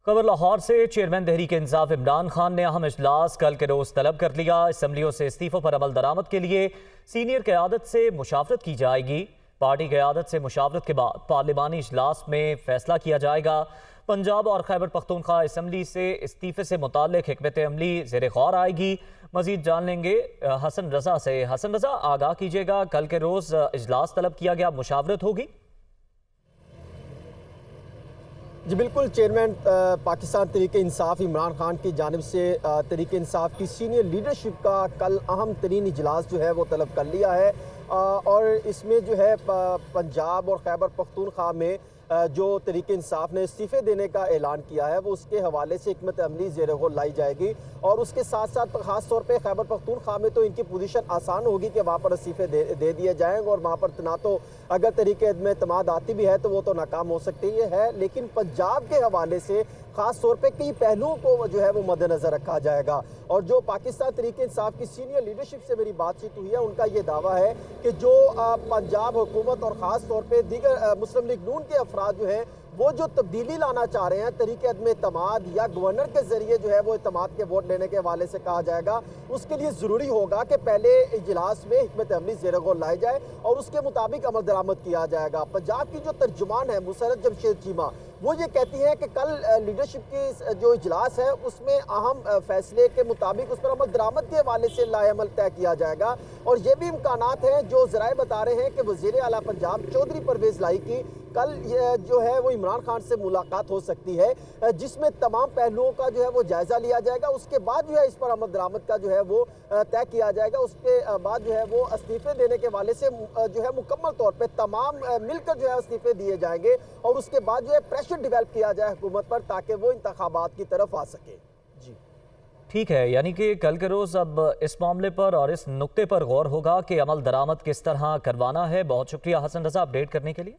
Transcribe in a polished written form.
खबर लाहौर से। चेयरमैन तहरीक इंसाफ इमरान खान ने अहम इजलास कल के रोज तलब कर लिया। असम्बलियों से इस्तीफों पर अमल दरामद के लिए सीनियर क़यादत से मुशावरत की जाएगी। पार्टी क़यादत से मुशावरत के बाद पार्लिमानी इजलास में फैसला किया जाएगा। पंजाब और खैबर पख्तूनख्वा असम्बली से इस्तीफे से मुताल्लिक हिकमत अमली ज़ेर गौर आएगी। मजीद जान लेंगे हसन रजा से। हसन रजा, आगाह कीजिएगा, कल के रोज इजलास तलब किया गया, मुशावरत होगी? जी बिल्कुल, चेयरमैन पाकिस्तान तहरीक इंसाफ इमरान खान की जानिब से तहरीक इंसाफ की सीनियर लीडरशिप का कल अहम तरीन इजलास जो है वो तलब कर लिया है। और इसमें जो है पंजाब और खैबर पख्तूनख्वा में जो तहरीक इंसाफ ने इस्तीफ़े देने का ऐलान किया है वो उसके हवाले से हिकमत अमली ज़ेर गौर लाई जाएगी। और उसके साथ साथ ख़ास तौर पे खैबर पख्तूनख्वा में तो इनकी पोजीशन आसान होगी कि वहाँ पर इस्तीफ़े दे दिए जाएंगे और वहाँ पर ना तो अगर तरीके में एतमाद आती भी है तो वो तो नाकाम हो सकती है। लेकिन पंजाब के हवाले से ख़ास तौर पे कई पहलुओं को जो है वो मद्देनज़र रखा जाएगा। और जो पाकिस्तान तहरीक इंसाफ की सीनियर लीडरशिप से मेरी बातचीत हुई है उनका ये दावा है कि जो पंजाब हुकूमत और ख़ास तौर पे दीगर मुस्लिम लीग नून के अफराद जो हैं वो जो तब्दीली लाना चाह रहे हैं तरीके अदम एतमाद या गवर्नर के जरिए जो है वो एतमाद के वोट लेने के हवाले से कहा जाएगा, उसके लिए ज़रूरी होगा कि पहले इजलास में हिकमत अमली ज़ेर गौर लाई जाए और उसके मुताबिक अमल दरामद किया जाएगा। पंजाब की जो तर्जुमान है मुसरत जमशेद चीमा, वो ये कहती हैं कि कल लीडरशिप की जो इजलास है उसमें अहम फैसले के मुताबिक उस पर अमल दरामद के हवाले से लाएअमल तय किया जाएगा। और ये भी इम्कानात हैं जो ज़राए बता रहे हैं कि वज़ीर आला पंजाब चौधरी परवेज़ लाई की कल जो है वो इमरान खान से मुलाकात हो सकती है, जिसमें तमाम पहलुओं का जो है वो जायज़ा लिया जाएगा। उसके बाद जो है इस पर अमल दरामद का जो है वो तय किया जाएगा। उसके बाद जो है वो इस्तीफे देने के वाले से जो है मुकम्मल तौर पे तमाम मिलकर जो है इस्तीफे दिए जाएंगे और उसके बाद जो है प्रेशर डिवेल्प किया जाए हुकूमत पर ताकि वो इंतखाबात की तरफ आ सके। जी ठीक है, यानी कि कल के रोज़ अब इस मामले पर और इस नुक्ते पर गौर होगा कि अमल दरामद किस तरह करवाना है। बहुत शुक्रिया हसन रजा अपडेट करने के लिए।